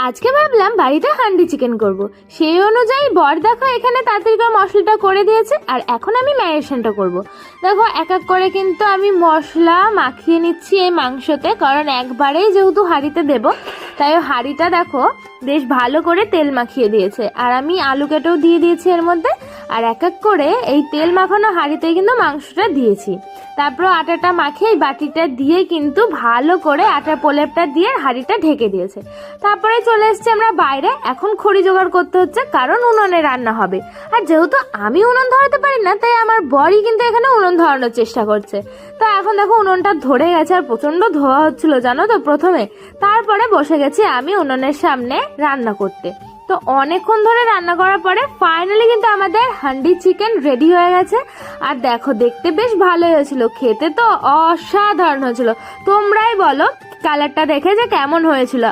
আজকে ভাবলাম বাড়িতে হান্ডি চিকেন করব। সেই অনুযায়ী বর দেখো এখানে তাড়াতাড়ি করে মশলাটা করে দিয়েছে, আর এখন আমি ম্যারিনেশনটা করব। দেখো এক এক করে কিন্তু আমি মশলা মাখিয়ে নিচ্ছি এই মাংসতে, কারণ একবারেই যেহেতু হাঁড়িতে দেব, তাই হাঁড়িটা দেখো বেশ ভালো করে তেল মাখিয়ে দিয়েছে। আর আমি আলু কেটেও দিয়ে দিয়েছি এর মধ্যে, আর এক এক করে এই তেল মাখানো হাঁড়িতে কিন্তু মাংসটা দিয়েছি। তারপর আটাটা মাখিয়ে এই বাটিটা দিয়ে কিন্তু ভালো করে আটার প্রলেপটা দিয়ে হাঁড়িটা ঢেকে দিয়েছে। তারপরে চলে এসেছি আমরা বাইরে, এখন খড়ি জোগাড় করতে হচ্ছে, কারণ উনুনে রান্না হবে। আর যেহেতু আমি উনুন ধরাতে পারি না, তাই আমার বরই কিন্তু এখানে উনুন ধরানোর চেষ্টা করছে। তো এখন দেখো উনুনটা ধরে গেছে, আর প্রচন্ড ধোয়া হচ্ছিল জানো তো প্রথমে। তারপরে বসে গেছি আমি উনুনের সামনে রান্না করতে। তো অনেকক্ষণ ধরে রান্না করার পরে ফাইনালি কিন্তু আমাদের হান্ডি চিকেন রেডি হয়ে গেছে। আর দেখো দেখতে বেশ ভালোই হয়েছিল, খেতে তো অসাধারণ হয়েছিল। তোমরাই বলো কালারটা দেখে যে কেমন হয়েছিল।